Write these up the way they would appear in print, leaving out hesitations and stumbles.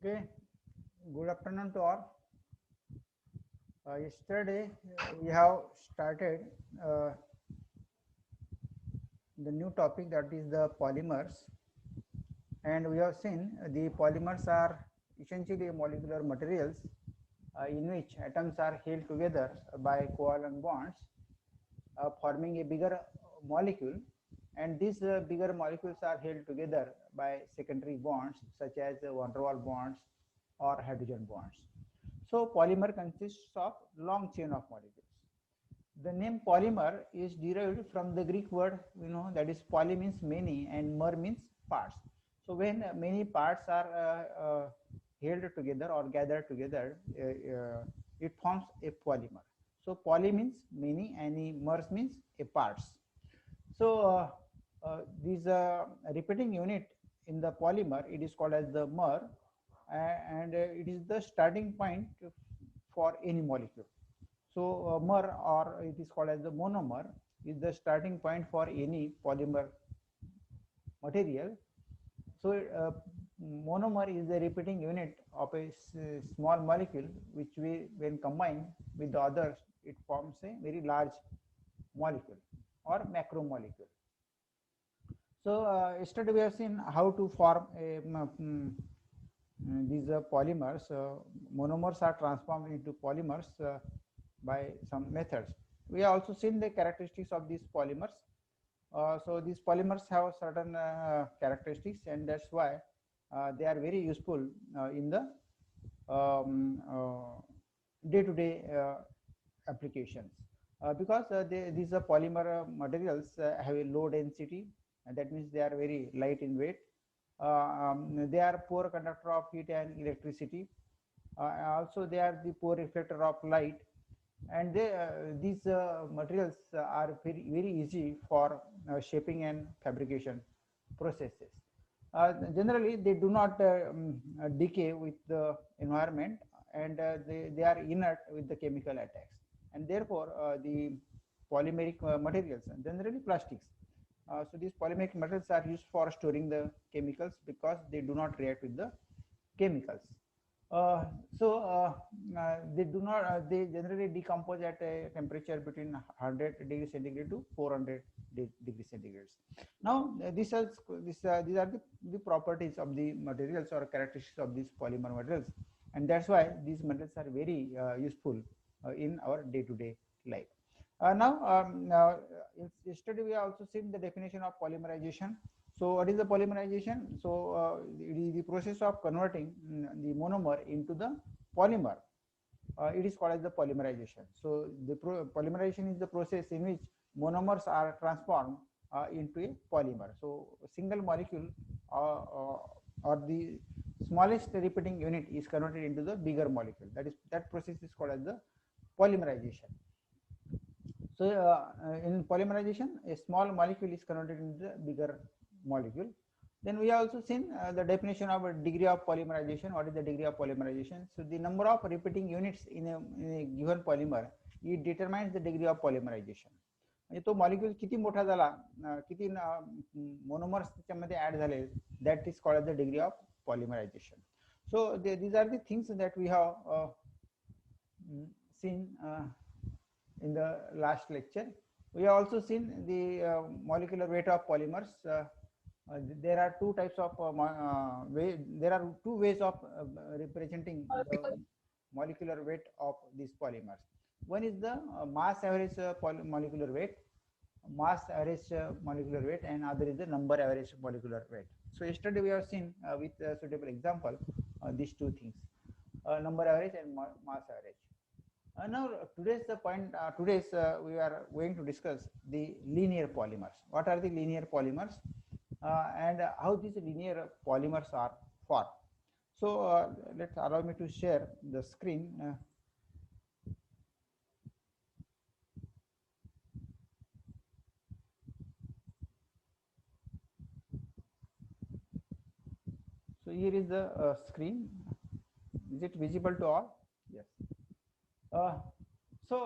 Okay, good afternoon to all. Yesterday we have started uh, the new topic, that is the polymers, and we have seen the polymers are essentially molecular materials in which atoms are held together by covalent bonds, forming a bigger molecule, and these bigger molecules are held together by secondary bonds such as van der Waals bonds or hydrogen bonds. So polymer consists of long chain of molecules. The name polymer is derived from the Greek word, that is poly means many and mer means parts. So when many parts are held together or gathered together, it forms a polymer. So poly means many and mer means a parts. So this repeating unit in the polymer, it is called as the mer, and it is the starting point for any molecule. So mer, or it is called as the monomer, is the starting point for any polymer material. So monomer is the repeating unit of a small molecule, which when combined with the others, it forms a very large molecule or macromolecule. So yesterday we have seen how to form these polymers. Monomers are transformed into polymers by some methods. We have also seen the characteristics of these polymers. So these polymers have certain characteristics, and that's why they are very useful in the day-to-day applications. Because these polymer materials have a low density, and that means they are very light in weight. They are poor conductor of heat and electricity. Also, they are the poor reflector of light, and these materials are very easy for shaping and fabrication processes. Generally, they do not decay with the environment, and they are inert with the chemical attacks, and therefore the polymeric materials, generally plastics. So these polymeric materials are used for storing the chemicals because they do not react with the chemicals. Uh, so they do not. They generally decompose at a temperature between 100 degrees centigrade to 400 degrees centigrade. Now, these are the properties of the materials or characteristics of these polymer materials, and that's why these materials are very useful in our day-to-day life. Now, yesterday we have also seen the definition of polymerization. So what is the polymerization? So it is the process of converting the monomer into the polymer. It is called as the polymerization. So the polymerization is the process in which monomers are transformed into a polymer. So a single molecule or the smallest repeating unit is converted into the bigger molecule. That process is called as the polymerization. So in polymerization, a small molecule is converted into the bigger molecule. Then we have also seen the definition of a degree of polymerization. What is the degree of polymerization? So the number of repeating units in a given polymer, it determines the degree of polymerization. म्हणजे तो molecule किती मोठा झाला, किती monomers त्याच्यामध्ये add झाले, that is called as the degree of polymerization. So these are the things that we have seen in the last lecture. We have also seen the molecular weight of polymers. There are two types of there are two ways of representing the molecular weight of these polymers. One is the mass average molecular weight, and other is the number average molecular weight. So yesterday we have seen with a suitable example these two things, number average and mass average. Now today's the point. We are going to discuss the linear polymers. What are the linear polymers, and how these linear polymers are formed? So let's allow me to share the screen. So here is the screen. Is it visible to all? Yes. So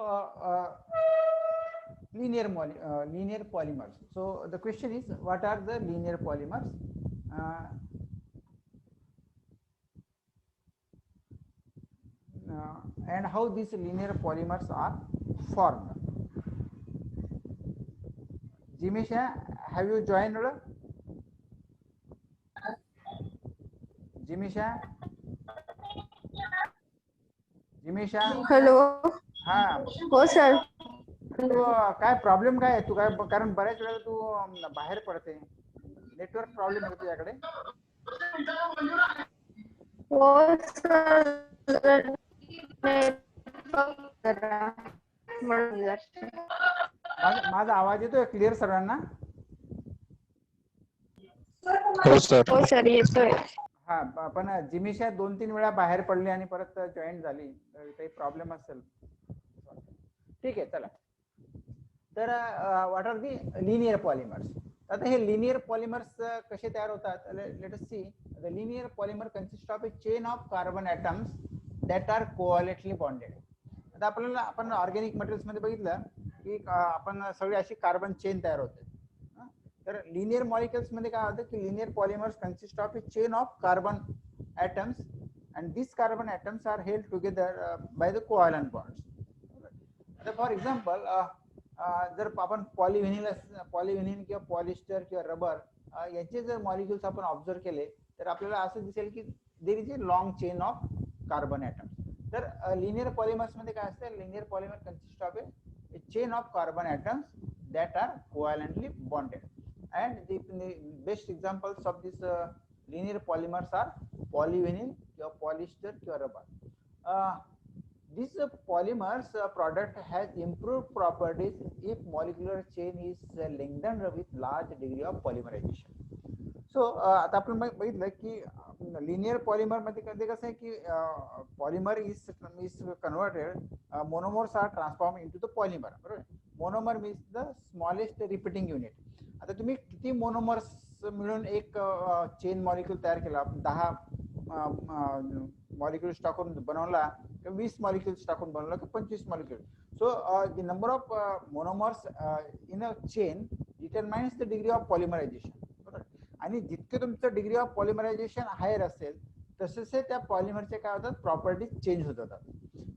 linear polymers. So the question is, what are the linear polymers? and how these linear polymers are formed. Jimisha, have you joined? Jimisha? Jimisha hello. हा हो sir. तू काय problem काय आहे तू काय कारण बऱ्याच वेळेला तू बाहेर पडते नेटवर्क प्रॉब्लेम आहे तुझ्याकडे हो सर. माझा आवाज येतोय क्लिअर सर्वांना हो सर. हो सर येतोय. हा पण जिमिशा 2-3 वेळा बाहेर पडली आणि परत जॉईन झाली काही प्रॉब्लेम असेल ठीक आहे चला तर what are the linear polymers आता हे लिनियर पॉलिमर्स कसे तयार होतात let us see the linear polymer consist of a chain of carbon atoms that are covalently bonded आता आपल्याला आपण ऑर्गॅनिक मटेरियल्स मध्ये बघितलं की आपण सगळी अशी कार्बन चेन तयार होते तर लिनियर मॉलिक्युल्स मध्ये काय होतं की linear polymers consist of a chain of carbon atoms and these carbon atoms are held together by the covalent bonds आता फॉर एक्झाम्पल जर आपण पॉलिव्हिनिल किंवा पॉलिस्टर किंवा रबर याचे जर मॉलिक्युल्स आपण ऑब्झर्व केले तर आपल्याला असं दिसेल की there is a long chain of carbon atoms तर लिनियर पॉलिमर्स मध्ये काय असतं linear polymer consist of a chain of carbon atoms that are covalently bonded and the best examples of this linear polymers are polyvinyl or polyester or rubber this polymers product has improved properties if molecular chain is lengthened with large degree of polymerization so आता आपण बघितलं की linear polymer मध्ये कसं आहे की polymer is converted monomers are transform into the polymer बरोबर monomer means the smallest repeating unit आता तुम्ही किती मोनोमर्स मिळून एक चेन मॉलिक्यूल तयार केला 10 मॉलिक्युल्स टाकून बनवला किंवा 20 मॉलिक्युल्स टाकून बनवला की 25 molecule so the number of monomers in a chain determines the degree of polymerization आणि जितके तुमचं डिग्री ऑफ पॉलिमरायझेशन हायर असेल तसे त्या पॉलिमरचे काय होतात प्रॉपर्टीज चेंज होत जातात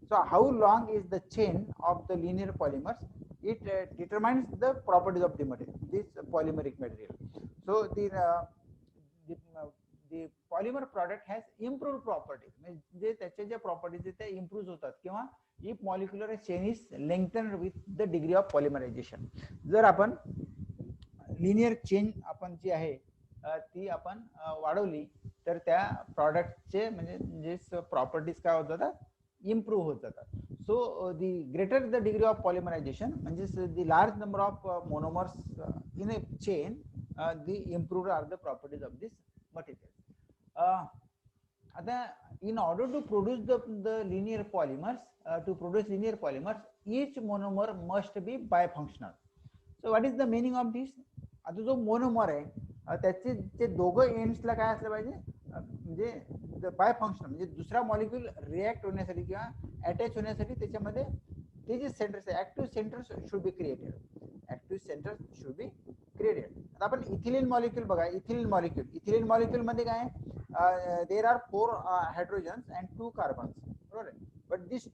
so how long is the chain of the linear polymers it determines the properties of the material this polymeric material so the polymer product has improved properties म्हणजे त्याचे जे प्रॉपर्टीज ते इम्प्रूव्ह होतात किंवा if molecular chain is lengthened with the degree of polymerization जर आपण linear chain आपण जी आहे ती आपण वाढवली तर त्या प्रॉडक्टचे म्हणजे जे प्रॉपर्टीज काय होत जातात इम्प्रूव्ह होत जातात so the greater the degree of polymerization म्हणजे the large number of monomers in a chain the improved are the properties of this material आता in order to produce the linear polymers to produce linear polymers each monomer must be bifunctional so what is the meaning of this आता जो monomer आहे त्याचे जे दोघं एंड्सला काय असलं पाहिजे म्हणजे बाय फंक्शनल म्हणजे दुसरा मॉलिक्यूल रिॲक्ट होण्यासाठी किंवा अटॅच होण्यासाठी त्याच्यामध्ये ते जे सेंटर्स आहे active centres should be created आता आपण इथिलीन मॉलिक्यूल बघा इथिलीन मॉलिक्यूल मध्ये काय देर आर 4 हायड्रोजन्स अँड 2 कार्बन्स बरोबर आहे but this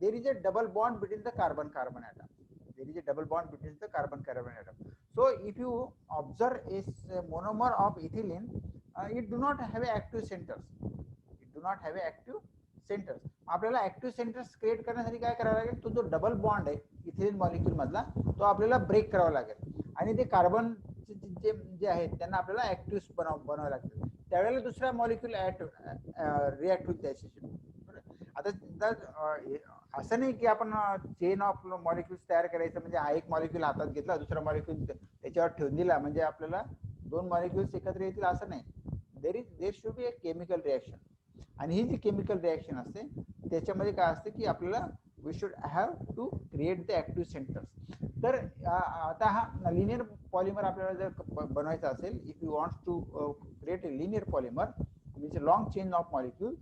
there is a double bond between the carbon atom there is a double bond between the carbon atom so if you observe a monomer of ethylene it do not have active centers आपल्याला active centres create करण्यासाठी काय करावं लागेल तो जो double bond आहे ethylene molecule मधला तो आपल्याला ब्रेक करावा लागेल आणि ते कार्बन जे आहेत त्यांना आपल्याला ऍक्टिव्ह बनवावे लागतील त्यावेळेला दुसरा मॉलिक्यूल रिॲक्ट होईल त्याच्याशी आता असं नाही की आपण चेन ऑफ मॉलिक्युल्स तयार करायचं म्हणजे हा एक मॉलिक्यूल हातात घेतला दुसरा मॉलिक्यूल त्याच्यावर ठेवून दिला म्हणजे आपल्याला 2 मॉलिक्युल्स एकत्र येतील असं नाही there should be a chemical reaction आणि ही जी केमिकल रिॲक्शन असते त्याच्यामध्ये काय असते की आपल्याला we should have to create the active centres तर आता हा लिनियर पॉलिमर आपल्याला जर बनवायचा असेल if you want to create a linear polymer means a long chain of molecule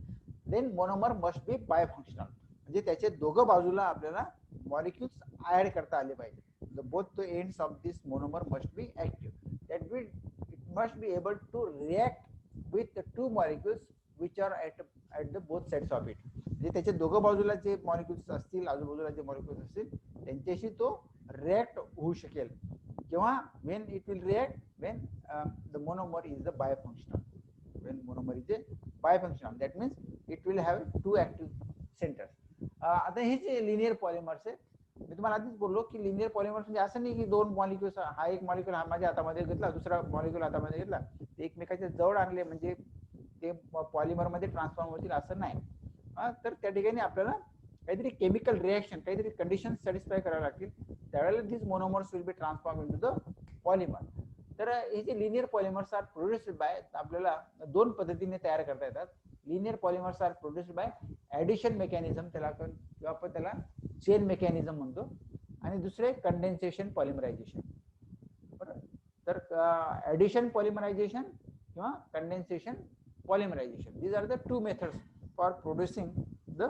then monomer must be bifunctional म्हणजे त्याचे दोघं बाजूला आपल्याला मॉलिक्युल्स ऍड करता आले पाहिजे both the ends of this monomer must be active that will it must be able to react with the 2 molecules which are at the both sides of it म्हणजे त्याच्या दोघं बाजूला जे मॉलिक्युल्स असतील, आजूबाजूला जे मॉलिक्युल्स असतील त्यांच्याशी तो रिॲक्ट होऊ शकेल किंवा when it will react when the monomer is the bifunctional. When monomer is a bifunctional, that means it will have two active centers. आता हे जे लिनियर पॉलिमर्स आहे, मी तुम्हाला आधीच बोललो की लिनियर पॉलिमर्स म्हणजे असं नाही की दोन मॉलिक्युल्स, हा एक मॉलिक्युल हा माझ्या हातामध्ये घेतला, दुसरा मॉलिक्युल हातामध्ये घेतला, ते एकमेकाच्या जवळ आणले म्हणजे ते पॉलिमर मध्ये ट्रान्सफॉर्म होतील असं नाही. तर त्या ठिकाणी आपल्याला काहीतरी केमिकल रिएक्शन, काहीतरी कंडिशन सॅटिस्फाय करावे लागतील, त्यावेळेला this monomers will be transform into the polymer. तर हे जे linear polymers are produced by, आपल्याला दोन पद्धतीने तयार करता येतात. Linear polymers are produced by addition mechanism, त्याला किंवा आपण त्याला चेन मेकॅनिझम म्हणतो, आणि दुसरे कंडेन्सेशन पॉलिमरायझेशन. बरोबर. तर ऍडिशन पॉलिमरायझेशन किंवा condensation पॉलिमरायझेशन, these are the two methods for producing the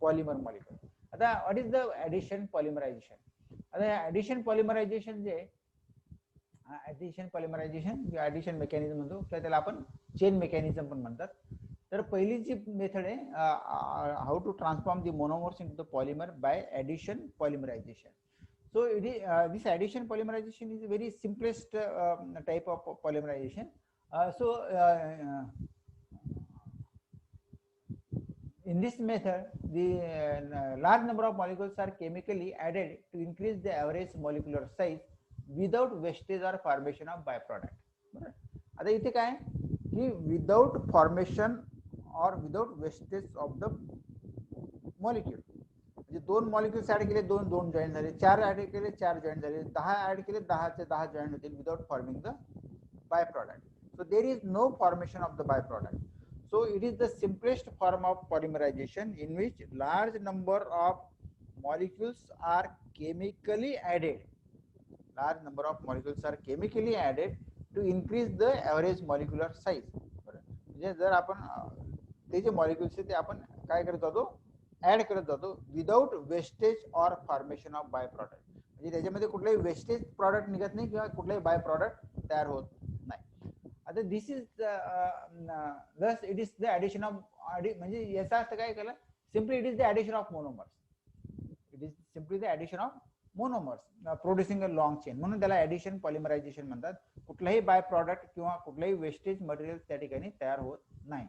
polymer molecule. आता what is the addition polymerization? आता addition polymerization जे addition polymerization किंवा addition mechanism म्हणतो किंवा त्याला आपण चेन मेकॅनिझम पण म्हणतात. तर पहिली जी मेथड आहे, how to transform the monomers into the polymer by addition polymerization. So this addition polymerization is a very simplest type of polymerization. In this method, the large number of molecules are chemically added to increase the average molecular size without wastage or formation of byproduct. आता इथे काय की without formation और without wastage of the molecule, म्हणजे दोन molecules add केले, दोन दोन जॉईन झाले, चार ऍड केले, चार जॉईन झाले, 10 ऍड केले, 10चे 10 जॉईन होतील without forming the by product. So there is no formation of the byproduct. So it is the simplest form of polymerization in which large number of molecules are chemically added. Large number of molecules are chemically added to increase the average molecular size. म्हणजे जर आपण ते जे molecules आहेत ते आपण काय करत जातो, ऍड करत जातो विदाउट वेस्टेज और फॉर्मेशन ऑफ बाय प्रॉडक्ट. म्हणजे त्याच्यामध्ये कुठलाही वेस्टेज प्रॉडक्ट निघत नाही किंवा कुठलाही बाय प्रॉडक्ट तयार होत नाही. आता दिस is thus it is the addition of, म्हणजे याचा अर्थ काय केलं, simply it is the addition of monomers. It is simply the addition of monomers producing a long chain, म्हणून त्याला ऍडिशन पॉलिमरायझेशन म्हणतात. कुठलाही बाय प्रॉडक्ट किंवा कुठलाही वेस्टेज मटेरियल त्या ठिकाणी तयार होत नाही.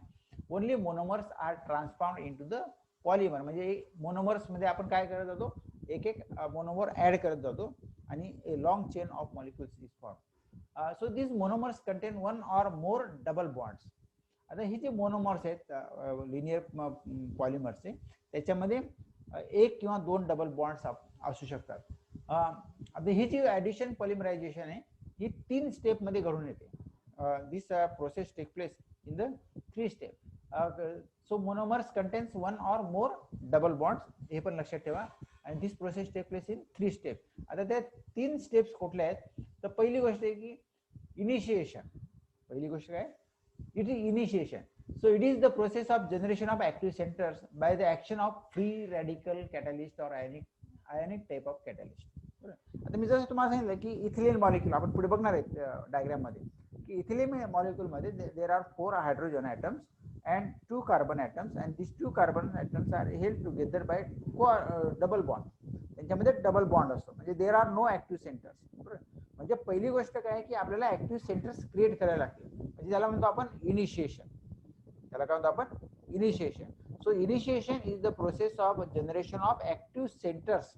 Only monomers are transformed into the polymer, म्हणजे मोनोमर्स मध्ये आपण काय करत जातो, एक एक मोनोमर ऍड करत जातो आणि a long chain of molecules is form. So these monomers contain one or more double bonds. आता ही जे मोनोमर्स आहेत लिनियर पॉलिमर्सचे, त्याच्यामध्ये एक किंवा दोन डबल बॉन्ड्स असू शकतात. आता ही जी ऍडिशन पॉलिमरायझेशन आहे ही 3 स्टेप मध्ये घडून येते. This process take place in the 3 step. So monomers contains one or more double bonds, हे पण लक्षात ठेवा. आणि this process take place in 3 step. आता त्या 3 स्टेप्स कुठल्या आहेत, तर पहिली गोष्ट आहे की इनिशिएशन. पहिली गोष्ट काय, it is initiation. So it is the process of generation of active centres by the action of free radical catalyst और आयनिक टाइप ऑफ कॅटलिस्ट. आता मी जसं तुम्हाला सांगितलं की इथिलीन मॉलिक्यूल आपण पुढे बघणार आहेत डायग्राम मध्ये, की इथिलीन मॉलिक्यूल मध्ये there are 4 hydrogen atoms and 2 carbon atoms, and these 2 carbon atoms are held together by double bond. त्यांच्यामध्ये डबल बॉन्ड असतो, म्हणजे there are no active centres. म्हणजे पहिली गोष्ट काय आहे की आपल्याला ऍक्टिव्ह सेंटर्स क्रिएट करायला लागतील, म्हणजे त्याला म्हणतो आपण इनिशिएशन. त्याला काय म्हणतो आपण, initiation. So initiation is the process of generation of active centres.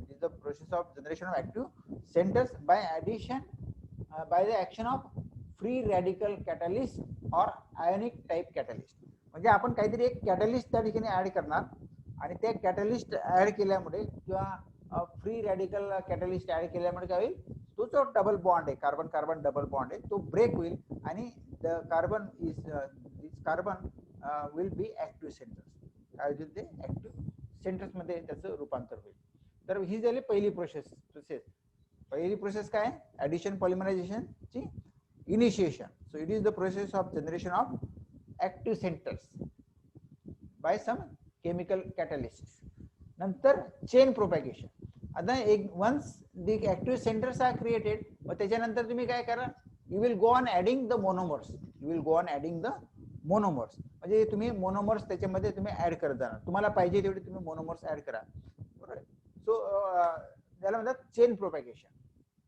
Is the process of generation of active centres bye addition by the action of free radical catalyst और आयोनिक टाइप कॅटलिस्ट. म्हणजे आपण काहीतरी एक catalyst त्या ठिकाणी add करणार आणि त्या कॅटलिस्ट ऍड केल्यामुळे किंवा फ्री रॅडिकल कॅटलिस्ट ऍड केल्यामुळे काय होईल, तो जो डबल बॉन्ड आहे, कार्बन कार्बन डबल बॉन्ड आहे, तो ब्रेक होईल आणि the carbon is this carbon will be active centres. काय होईल, ते ऍक्टिव्ह सेंटर्स मध्ये त्याचं रूपांतर होईल. तर ही झाली पहिली प्रोसेस. पहिली प्रोसेस काय, ऍडिशन पॉलिमरायझेशन ची initiation. So it is the process of generation of active centers by some chemical catalysts. नंतर chain propagation. आता एक once the active centers are created, मग त्याच्यानंतर तुम्ही काय करा, you will go on adding the monomers. You will go on adding the monomers. म्हणजे तुम्ही मोनोमर्स त्याच्यामध्ये तुम्ही ऍड करत जाणार, तुम्हाला पाहिजे तेवढे तुम्ही मोनोमर्स ऍड करा, बरोबर. सो त्याला म्हणतात chain propagation.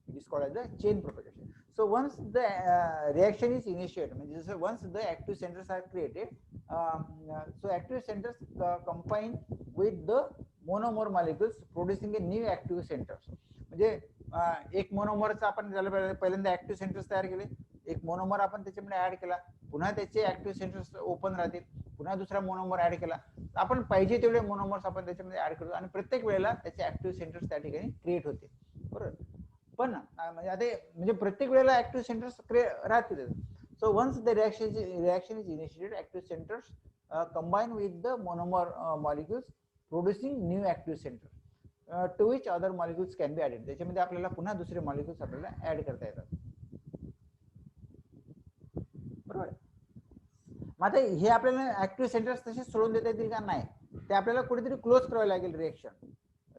It is called the chain propagation. So once the reaction is initiated, means once the active centers are created, so active centers combine with the monomer molecules producing a new active centers. म्हणजे एक मोनोमरचा आपण पहिल्यांदा active centres तयार केले, एक monomer आपण त्याच्यामध्ये add केला, पुन्हा त्याचे ऍक्टिव्ह सेंटर्स ओपन राहतील, पुन्हा दुसरा मोनोमर ऍड केला, आपण पाहिजे तेवढे मोनोमर्स आपण त्याच्यामध्ये ऍड करतो आणि प्रत्येक वेळेला त्याचे ऍक्टिव्ह सेंटर्स त्या ठिकाणी क्रिएट होते, बरोबर. पण म्हणजे आता म्हणजे प्रत्येक वेळेला ऍक्टिव्ह सेंटर्स राहतील. So once the reaction is initiated, active centres combine with the monomer molecules producing new active centre to which other molecules can be added. त्याच्यामध्ये आपल्याला पुन्हा दुसरे मॉलिक्युल्स आपल्याला ऍड करता येतात, बरोबर. मग आता हे आपल्याला ऍक्टिव्ह सेंटर्स तसे सोडून देता येतील का? नाही, ते आपल्याला कुठेतरी क्लोज करावे लागेल.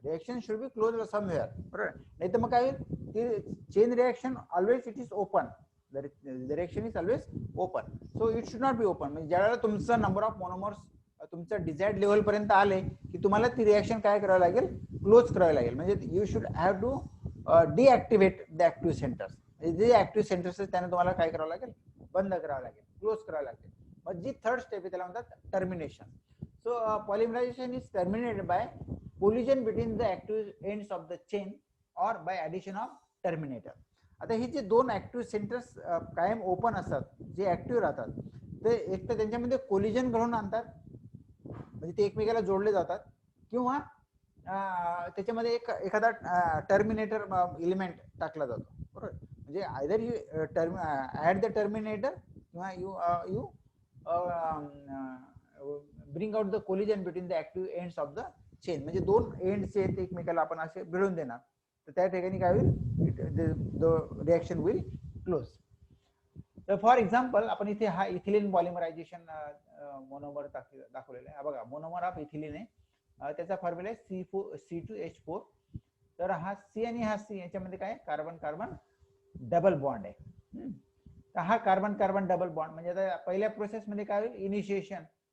Reaction should be close somewhere, बरोबर. नाही तर मग काय होईल, chain reaction always it is open, the reaction is always open, so it should not be open. म्हणजे ज्यावेळेला तुमचा नंबर ऑफ मोनोमर्स तुमच्या डिझायर्ड लेवल पर्यंत आले की तुम्हाला ती रिएक्शन काय करावी लागेल, क्लोज करावी लागेल. म्हणजे you should have to deactivate the active centres. जे ऍक्टिव्ह सेंटर्स त्यांना तुम्हाला काय करावं लागेल, बंद करावं लागेल, क्लोज करावं लागेल. मग जी थर्ड स्टेप आहे त्याला म्हणतात termination. So polymerization is terminated by collision between the active ends of the chain or by addition of terminator. आता हे जे दोन ऍक्टिव्ह सेंटर्स कायम ओपन असतात, जे ऍक्टिव्ह राहतात, ते एक तर त्यांच्यामध्ये कोलिजन घडवून आणतात, म्हणजे ते एकमेकाला जोडले जातात, किंवा त्याच्यामध्ये एखादा टर्मिनेटर एलिमेंट टाकला जातो, बरोबर. म्हणजे either you add the terminator किंवा you bring out the collision between the active ends of the chain. म्हणजे दोन एंड्स आहेत एकमेकाला आपण असे भिडून देणार, तर त्या ठिकाणी काय होईल, द रिएक्शन विल क्लोज. तर फॉर एक्झाम्पल आपण इथे हा इथिलीन पॉलिमरायझेशन मोनोमर दाखवलेला आहे. बघा, मोनोमर ऑफ इथिलीन आहे, त्याचा फॉर्म्युला आहे C2H4. तर हा C आणि हा C याच्यामध्ये काय कार्बन कार्बन डबल बॉन्ड आहे. तर हा कार्बन कार्बन डबल बॉन्ड म्हणजे आता पहिल्या प्रोसेस मध्ये काय होईल,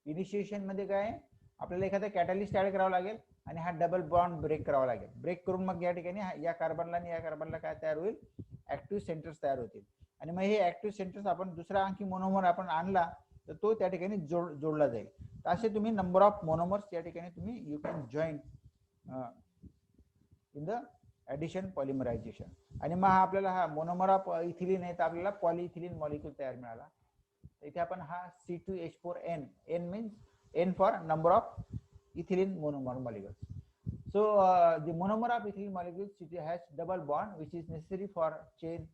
इनिशिएशन मध्ये काय आपल्याला एखादा कॅटलिस्ट ऍड करावा लागेल आणि हा डबल बॉन्ड ब्रेक करावा लागेल. ब्रेक करून मग या ठिकाणी या कार्बनला आणि या कार्बनला काय तयार होईल, ऍक्टिव्ह सेंटर्स तयार होतील. आणि मग हे ऍक्टिव्ह सेंटर्स आपण दुसरा आणखी मोनोमर आपण आणला तर तो त्या ठिकाणी जोडला जाईल. तर असे तुम्ही नंबर ऑफ मोनोमर्स या ठिकाणी तुम्ही you can join in the addition polymerization. आणि मग आपल्याला हा मोनोमर ऑफ इथिलीन आहे तर आपल्याला पॉलिइथिलीन मॉलिक्यूल तयार मिळाला. इथे आपण हा C2H4N, N means N for number of ethylene monomer molecules. So the monomer of ethylene molecules it has double bond which is necessary for chain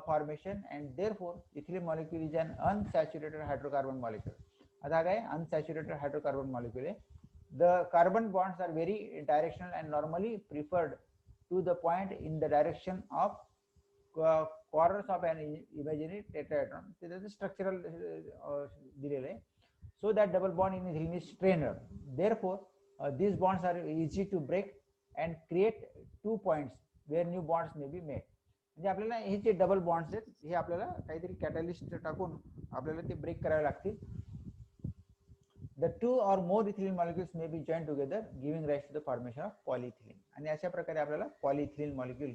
formation, and therefore ethylene molecule is an unsaturated hydrocarbon molecule. आता काय unsaturated hydrocarbon molecule आहे. The carbon bonds are very directional and normally preferred to the point in the direction of corners of an imaginary tetrahedron. त्याचं structural दिलेलं आहे. So that double bond in ethylene is strainer. Therefore, these bonds are easy to break and create 2 points where new bonds may be made. म्हणजे आपल्याला हे जे double bonds आहेत हे आपल्याला काहीतरी कॅटलिस्ट टाकून आपल्याला ते ब्रेक करावे लागतील. The 2 or more ethylene molecules may be joined together, giving rise to the formation of polyethylene. आणि अशा प्रकारे आपल्याला पॉलिइथिलीन मॉलिक्यूल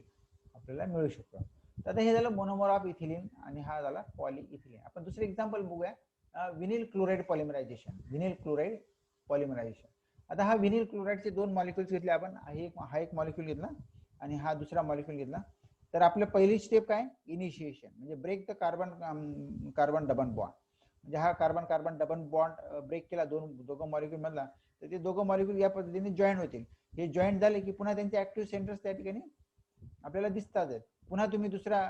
आपल्याला मिळू शकतो. तर आता हे झालं मोनोमर ऑफ इथिलीन आणि हा झाला पॉलिइथिलीन. आपण दुसरे एक्झाम्पल बघूया, विनिल क्लोराइड पॉलिमरायझेशन. आता हा विनिल क्लोराइडचे दोन मॉलिक्युल्स घेतले आपण, हा एक मॉलिक्यूल घेतला आणि हा दुसरा मॉलिक्यूल घेतला. तर आपलं पहिली स्टेप काय, इनिशिएशन, म्हणजे break the carbon carbon double bond. म्हणजे हा carbon carbon double bond break केला दोघं मॉलिक्यूल मधला, तर ते दोघं मॉलिक्यूल या पद्धतीने जॉईन होतील. हे जॉईन झाले की पुन्हा त्यांचे ऍक्टिव्ह सेंटर्स त्या ठिकाणी आपल्याला दिसतात. पुन्हा तुम्ही दुसरा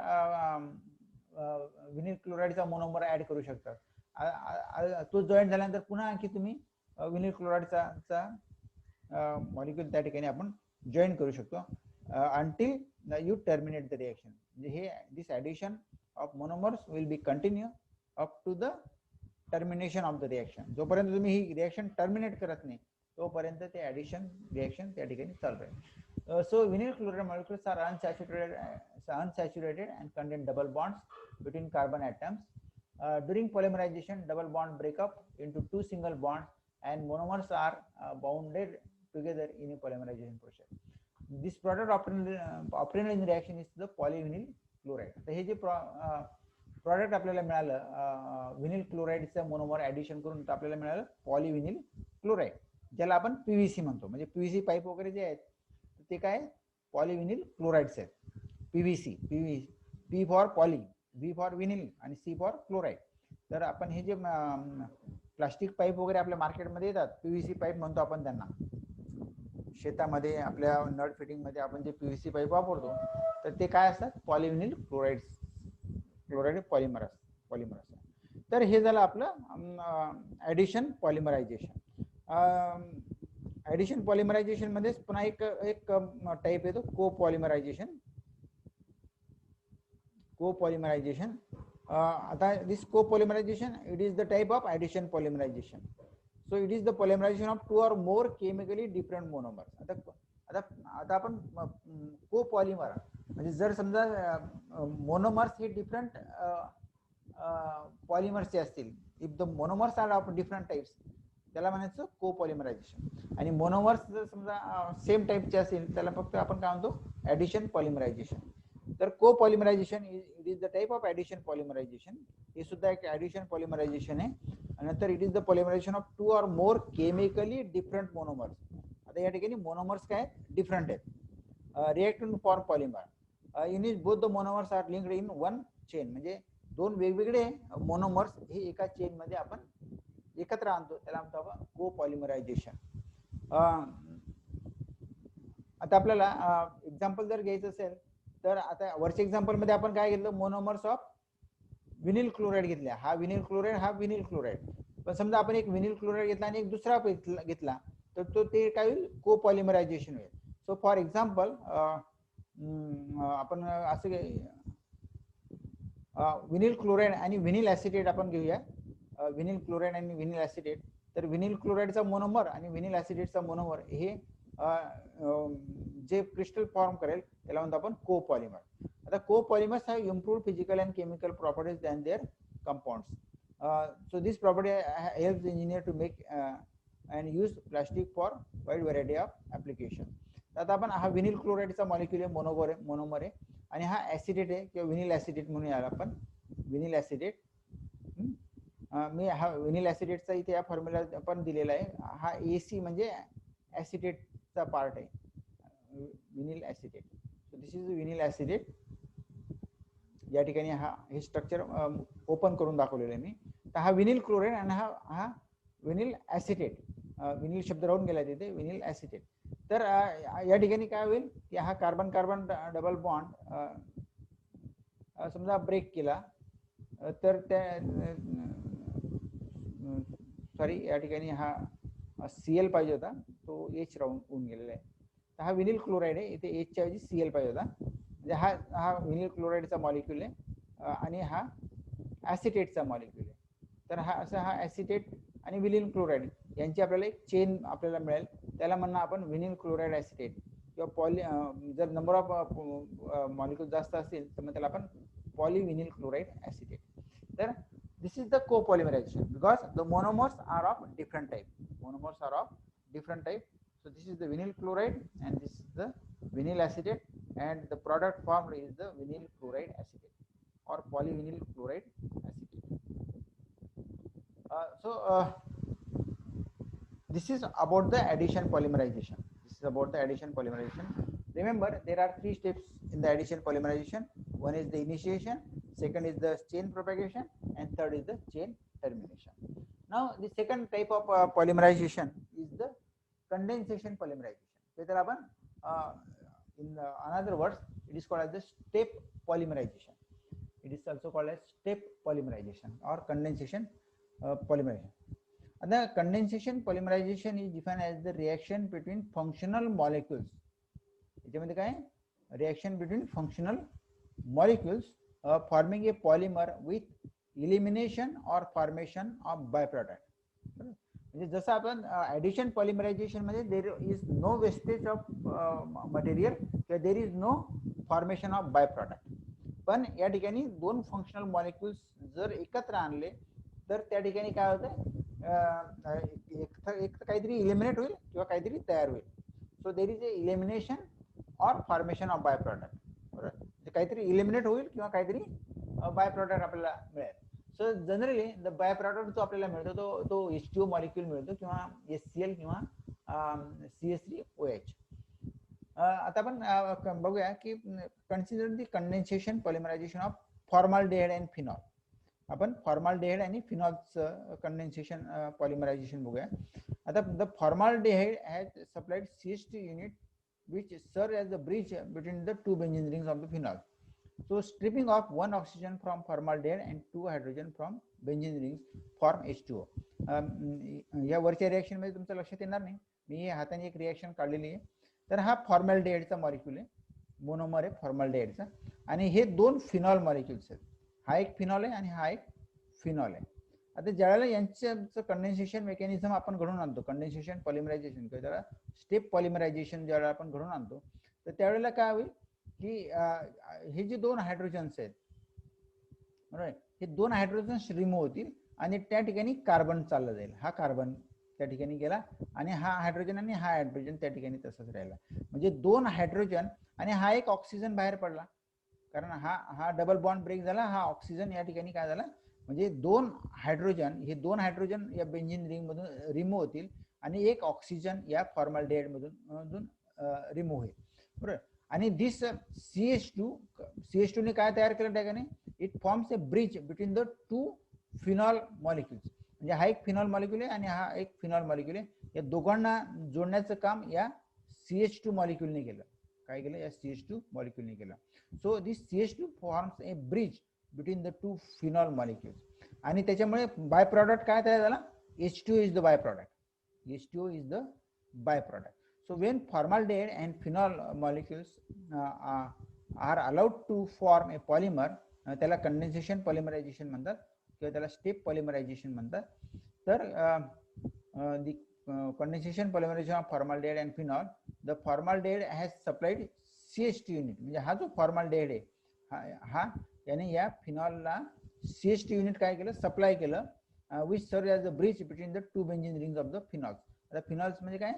विनिल क्लोराइडचा मोनोमर ऍड करू शकता. तो जॉईन झाल्यानंतर पुन्हा आणखी तुम्ही विनिल क्लोराइडचा मॉलिक्यूल त्या ठिकाणी आपण जॉईन करू शकतो until you terminate the reaction. म्हणजे हे this addition of monomers will be continue up to the termination of the reaction. जोपर्यंत तुम्ही ही रिएक्शन टर्मिनेट करत नाही तोपर्यंत ते ऍडिशन रिएक्शन त्या ठिकाणी चालू राहील. So vinyl chloride molecules are unsaturated and contain double bonds between carbon atoms. During polymerization, double bond break up into two single bond and monomers are bounded together in a polymerization process. This product obtained in the reaction is the polyvinyl chloride. तर हे जे product आपल्याला मिळालं विनिल क्लोराईडचं monomer addition करून आपल्याला मिळालं polyvinyl chloride, ज्याला आपण पीव्हीसी म्हणतो. म्हणजे पीव्हीसी पाईप वगैरे जे आहेत ते काय पॉलीविनिल क्लोराईड्स आहेत. PVC, P for poly, V for vinyl आणि सी फॉर क्लोराईड. तर आपण हे जे प्लास्टिक पाईप वगैरे आपल्या मार्केटमध्ये येतात, पीव्हीसी पाईप म्हणतो आपण त्यांना. शेतामध्ये आपल्या नट फिटिंग मध्ये आपण जे पीव्हीसी पाईप वापरतो तर ते काय असतात पॉलीविनिल क्लोराईड पॉलिमर असतात. तर हे झालं आपलं ऍडिशन पॉलिमरायझेशन. ऍडिशन पॉलिमरायझेशन मध्ये पुन्हा एक टाइप येतो कोपॉलिमरायझेशन. आता this copolymerization it is the type of addition polymerization. So it is the polymerization of two or more chemically different monomers. आता आपण कोपॉलिमर म्हणजे जर समजा मोनोमर्स हे डिफरंट पॉलिमर्सचे असतील, if the monomers are of different types, त्याला म्हणायचं कोपॉलिमरायझेशन. आणि मोनोमर्स जर समजा सेम टाइपचे असतील त्याला फक्त आपण काय म्हणतो ऍडिशन पॉलिमरायझेशन. तर copolymerization it is the type of addition polymerization. हे सुद्धा एक ऍडिशन पॉलिमरायझेशन आहे. नंतर it is the polymerization of two or more chemically different monomers. आता या ठिकाणी मोनोमर्स काय डिफरंट आहेत. Reactive form polymer in is both the monomers are linked in one chain. म्हणजे दोन वेगवेगळे मोनोमर्स हे एका चेन मध्ये आपण एकत्र आणतो, त्याला म्हणतो आपण कोपॉलिमरायझेशन. आता आपल्याला एक्झाम्पल जर घ्यायचं असेल तर आता वरच्या एक्झाम्पल मध्ये आपण काय घेतलं मोनोमर्स ऑफ विनिल क्लोराईड घेतल्या. हा विनिल क्लोराईड. पण समजा आपण एक विनिल क्लोराईड घेतला आणि एक दुसरा घेतला तर तो ते काय होईल कोपॉलिमरायझेशन होईल. सो फॉर एक्झाम्पल आपण असं विनिल क्लोराईड आणि विनिल ऍसिटेट आपण घेऊया. विनिल क्लोराईड आणि विनिल ऍसिटेट. तर विनिल क्लोराईडचा मोनोमर आणि विनिल ऍसिटेटचा मोनोमर हे जे क्रिस्टल फॉर्म करेल त्याला म्हणतो आपण कोपॉलिमर. आता कोपॉलिमर्स have improved physical and chemical properties than their compounds. So this property helps the engineer to make and use plastic for wide variety of application. आता आपण हा विनिल क्लोराईडचा मॉलिक्यूल आहे, मोनोमर आहे. आणि हा ऍसिटेट आहे किंवा विनिल ऍसिटेट म्हणून याला आपण विनिल ऍसिटेट. मी हा विनिल ऍसिटेटचा इथे या फॉर्म्युला पण दिलेला आहे. हा AC म्हणजे ऍसिटेटचा पार्ट आहे vinyl acetate. So this is vinyl acetate. या ठिकाणी हे स्ट्रक्चर ओपन करून दाखवलेलं आहे मी. तर हा विनिल क्लोराईड आणि हा विनिल ऍसिटेट. विनिल शब्द राहून गेला तिथे विनिल ऍसिटेट. तर या ठिकाणी काय होईल की हा कार्बन कार्बन डबल बॉन्ड समजा ब्रेक केला तर त्या सॉरी या ठिकाणी हा Cl पाहिजे होता, तो H राहून गेलेला आहे. तर हा विनिल क्लोराईड आहे, इथे H च्या ऐवजी Cl पाहिजे होता. म्हणजे हा विनिल क्लोराईडचा मॉलिक्यूल आहे आणि हा ऍसिटेटचा मॉलिक्यूल आहे. तर हा ऍसिटेट आणि विनिल क्लोराईड यांची आपल्याला एक चेन आपल्याला मिळेल, त्याला म्हणणं आपण विनिल क्लोराईड ऍसिटेट. किंवा जर नंबर ऑफ मॉलिक्यूल जास्त असतील तर मग त्याला आपण पॉलीविनिल क्लोराईड ऍसिटेट. तर this is the copolymerization because the monomers are of different type. So this is the vinyl chloride and this is the vinyl acetate and the product formed is the vinyl chloride acetate or polyvinyl chloride acetate. This is about the addition polymerization. Remember there are three steps in the addition polymerization. One is the initiation, second is the chain propagation, and third is the chain termination. Now the second type of polymerization is the condensation polymerization. In another words, it is called as the step polymerization. It is also called as step polymerization or condensation polymerization. And the condensation polymerization is defined as the reaction between functional molecules. याच्यामध्ये काय reaction between functional molecules forming a polymer with elimination or formation of byproduct. म्हणजे जसं आपण addition polymerization मध्ये there is no wastage of material किंवा there is no formation of by product. पण या ठिकाणी दोन फंक्शनल मॉलिक्युल्स जर एकत्र आणले तर त्या ठिकाणी काय होतं, एक तर काहीतरी इलिमिनेट होईल किंवा काहीतरी तयार होईल. So there is a elimination or formation of by product. बरोबर, काहीतरी इलिमिनेट होईल किंवा काहीतरी बाय प्रॉडक्ट आपल्याला मिळेल. So generally the by product जो आपल्याला मिळतो तो H2O मॉलिक्यूल मिळतो किंवा HCl किंवा CH3OH. आता आपण बघूया की consider the condensation polymerization of formaldehyde and phenol. आपण फॉर्माल्डिहाइड आणि फिनॉलचं कंडेन्सेशन पॉलिमरायझेशन बघूया. आता the formaldehyde has supplied CH2 unit which serve as the bridge between the two benzene rings of the phenol. So stripping off one oxygen from formaldehyde and two hydrogen from benzene rings form H2O. या वरच्या reaction मध्ये तुमचं लक्षात येणार नाही, मी हाताने एक reaction काढलेली आहे. तर हा फॉर्माल्डिहाइडचा मॉलिक्यूल आहे, मोनोमर आहे फॉर्माल्डिहाइडचा, आणि हे दोन फिनॉल मॉलिक्युल्स आहेत. हा एक फिनॉल आहे आणि हा एक फिनॉल आहे. आता ज्यावेळेला यांचं कंडेन्सेशन मेकॅनिझम आपण घडून आणतो, कंडेन्सेशन पॉलिमरायझेशन किंवा त्याला स्टेप पॉलिमरायझेशन ज्यावेळेला आपण घडून आणतो, तर त्यावेळेला काय होईल की हे जे दोन हायड्रोजन्स आहेत, बरोबर, हे दोन हायड्रोजन्स रिमूव्ह होतील आणि त्या ठिकाणी कार्बन चालला जाईल. हा कार्बन त्या ठिकाणी गेला आणि हा हायड्रोजन आणि हा हायड्रोजन त्या ठिकाणी तसंच राहिला. म्हणजे दोन हायड्रोजन आणि हा एक ऑक्सिजन बाहेर पडला, कारण हा डबल बॉन्ड ब्रेक झाला, हा ऑक्सिजन या ठिकाणी काय झाला, म्हणजे दोन हायड्रोजन, हे दोन हायड्रोजन या बेंझिन रिंग मधून रिमूव्ह होतील आणि एक ऑक्सिजन या फॉर्माल्डिहाइड मधून रिमूव्ह होईल. बरोबर, आणि दिस CH2 ने काय तयार केलं ठिकाणी, it forms a bridge between the two phenol molecules. म्हणजे हा एक फिनॉल मॉलिक्यूल आहे आणि हा एक फिनॉल मॉलिक्यूल आहे. या दोघांना जोडण्याचं काम या CH2 मॉलिक्यूलने केलं. काय केलं, या CH2 मॉलिक्यूलने केलं. So this CH2 forms a bridge between the two phenol molecules. आणि त्याच्यामुळे बाय प्रॉडक्ट काय तयार झाला, H2O is the by product. H2O is the by product. So when formaldehyde and phenol molecules are allowed to form a polymer, त्याला condensation पॉलिमरायझेशन म्हणतात किंवा त्याला step पॉलिमरायझेशन म्हणतात. तर the condensation polymerization of formaldehyde and phenol, the formaldehyde has supplied CH2 unit. म्हणजे हा जो formaldehyde आहे हा याने या फिनॉलला CH2 युनिट काय केलं, सप्लाय केलं, which serves as a bridge between the two benzene rings of the phenols. आता फिनॉल्स म्हणजे काय,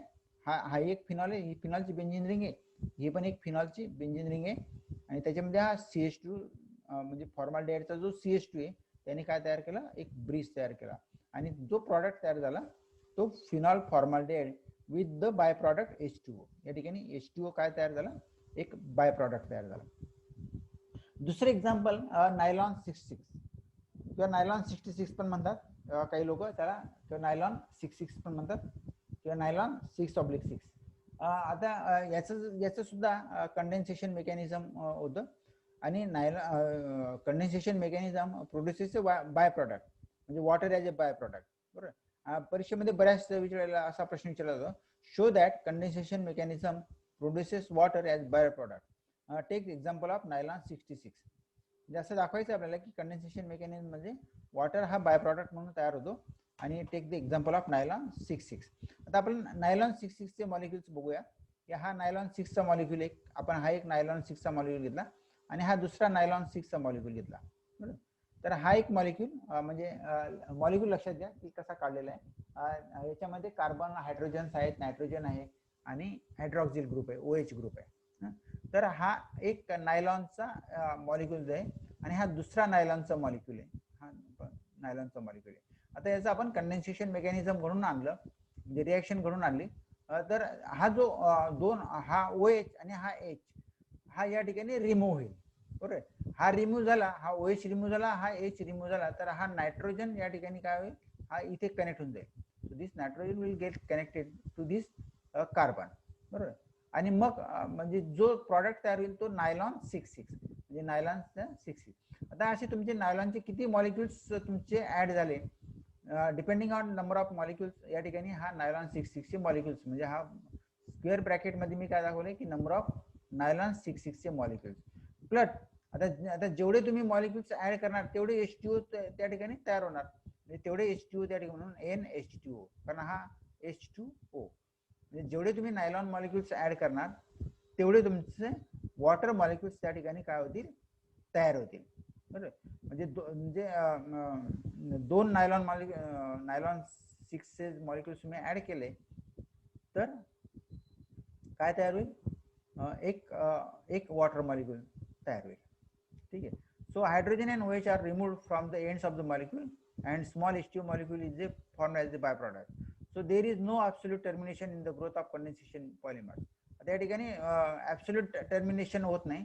हा एक फिनॉल आहे, ही फिनॉलची बेंझिन रिंग आहे, ही पण एक फिनॉलची बेंझिन रिंग आहे, आणि त्याच्यामध्ये हा CH2 म्हणजे फॉर्माल्डिहाइडचा जो CH2 आहे त्याने काय तयार केलं, एक ब्रिज तयार केला, आणि जो प्रॉडक्ट तयार झाला तो phenol formaldehyde with the by product H2O. या ठिकाणी H2O काय तयार झाला, एक बाय प्रॉडक्ट तयार झाला. दुसरं एक्झाम्पल नायलॉन 66 किंवा नायलॉन 66 पण म्हणतात काही लोक त्याला, किंवा नायलॉन 66 पण म्हणतात किंवा नायलॉन 6/6. आता याचं सुद्धा कंडेन्सेशन मेकॅनिझम होतं, आणि condensation mechanism produces by product, म्हणजे water as a by product. बरोबर, परीक्षेमध्ये बऱ्याच वेळेला असा प्रश्न विचारला जातो, show that condensation mechanism produces water as by product. Take example of nylon 66. म्हणजे असं दाखवायचं आपल्याला की कंडेन्सेशन मेकॅनिझम म्हणजे वॉटर हा बाय प्रॉडक्ट म्हणून तयार होतो, आणि take the example of nylon 66. आता आपण नायलॉन 66 चे मॉलिक्युल्स बघूया. की हा नायलॉन 6 चा मॉलिक्यूल एक, आपण हा एक नायलॉन 6 चा मॉलिक्यूल घेतला आणि हा दुसरा नायलॉन 6 चा मॉलिक्यूल घेतला. बरोबर, तर हा एक मॉलिक्यूल, म्हणजे मॉलिक्यूल लक्षात घ्या की कसा काढलेला आहे. याच्यामध्ये कार्बन, हायड्रोजन्स आहेत, नायट्रोजन आहे आणि हायड्रॉक्सिल ग्रुप आहे, OH ग्रुप आहे. तर हा एक नायलॉनचा मॉलिक्यूल आहे आणि हा दुसरा नायलॉनचा मॉलिक्यूल आहे, हा नायलॉनचा मॉलिक्यूल आहे. आता याचं आपण कंडेन्सेशन मेकॅनिझम घडून आणलं, म्हणजे रिएक्शन घडून आणली, तर हा जो हा OH आणि हा H हा या ठिकाणी रिमूव्ह होईल. बरोबर, हा रिमूव्ह झाला, हा OH रिमूव्ह झाला, हा H रिमूव्ह झाला, तर हा नायट्रोजन या ठिकाणी काय होईल, हा इथे कनेक्ट होऊन जाईल. So this nitrogen will get connected to this carbon. बरोबर, आणि मग म्हणजे जो प्रॉडक्ट तयार होईल तो नायलॉन 66, म्हणजे नायलॉन 66. आता असे तुमचे नायलॉनचे किती मॉलिक्युल्स तुमचे ऍड झाले, depending on number of molecules. या ठिकाणी हा नायलॉन 66 चे मॉलिक्युल्स, म्हणजे हा स्क्वेअर ब्रॅकेट मध्ये मी काय दाखवले की नंबर ऑफ नायलॉन 66 चे मॉलिक्युल्स प्लस आता जेवढे तुम्ही मॉलिक्युल्स ऍड करणार तेवढे H2O त्या ठिकाणी तयार होणार, म्हणजे तेवढे H2O त्या ठिकाणी, म्हणून NH2O, कारण हा H2O. म्हणजे जेवढे तुम्ही नायलॉन मॉलिक्युल्स ऍड करणार तेवढे तुमचे वॉटर मॉलिक्युल्स त्या ठिकाणी काय होतील, तयार होतील. बरोबर, म्हणजे दोन नायलॉन नायलॉन 6 मॉलिक्युल्स तुम्ही ऍड केले तर काय तयार होईल, एक वॉटर मॉलिक्यूल तयार होईल. ठीक आहे. So hydrogen and OH are removed from the ends of the molecule and small H2 molecule is formed as the byproduct. So there is no absolute termination in the growth of condensation polymers. त्या ठिकाणी absolute termination होत नाही.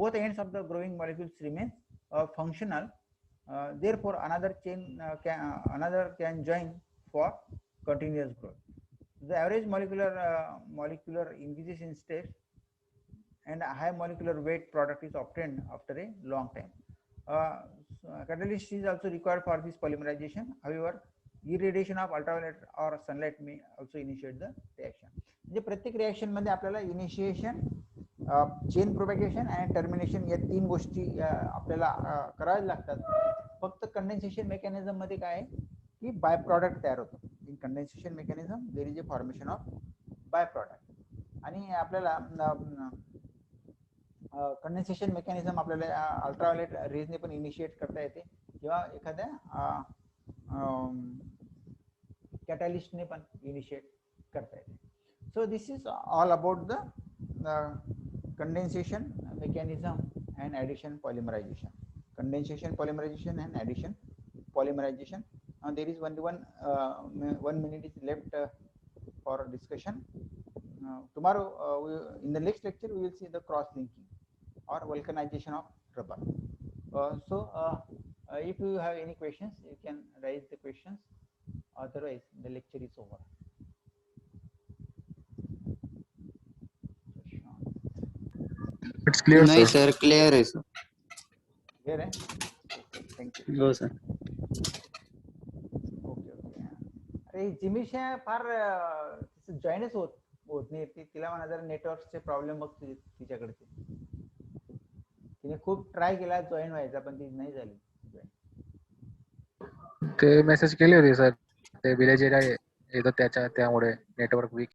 Both ends of the growing molecules remain functional. Therefore another can join for continuous growth. The average molecular increases in steps and a high molecular weight product is obtained after a long time. Catalyst is also required for this polymerization. However, irradiation of ultraviolet or sunlight may also initiate the reaction. म्हणजे प्रत्येक reaction मध्ये आपल्याला initiation, chain propagation आणि termination या तीन गोष्टी आपल्याला कराव्या लागतात. फक्त कंडेन्सेशन मेकॅनिझम मध्ये काय आहे की बाय प्रॉडक्ट तयार होतो. In condensation mechanism there is a formation of by product. आणि आपल्याला कंडेन्सेशन मेकॅनिझम आपल्याला अल्ट्राव्हायोलेट रेजने पण इनिशिएट करता येते किंवा एखाद्या कॅटॅलिस्टने पण इनिशिएट करता येते. So this is all about the condensation mechanism and addition polymerization. Condensation polymerization and addition polymerization. There is only 1 minute is left for discussion. Tomorrow in the next lecture we will see the cross linking or vulcanization of rubber. If you have any questions, you can raise the questions. Otherwise, the lecture is over. It's clear, नहीं sir. Sir, clear है sir. Clear, eh? Okay, thank you. हो sir. Okay. अरे जिमिशा फार जॉईनच होत नाही. तिला म्हणा जरा नेटवर्कचे प्रॉब्लेम बघ तिच्याकडचे. तिने खूप ट्राय केला जॉईन व्हायचा पण ती नाही झाली. ते मेसेज केले होते सर, ते विलेज एरिया येतं त्यामुळे नेटवर्क वीक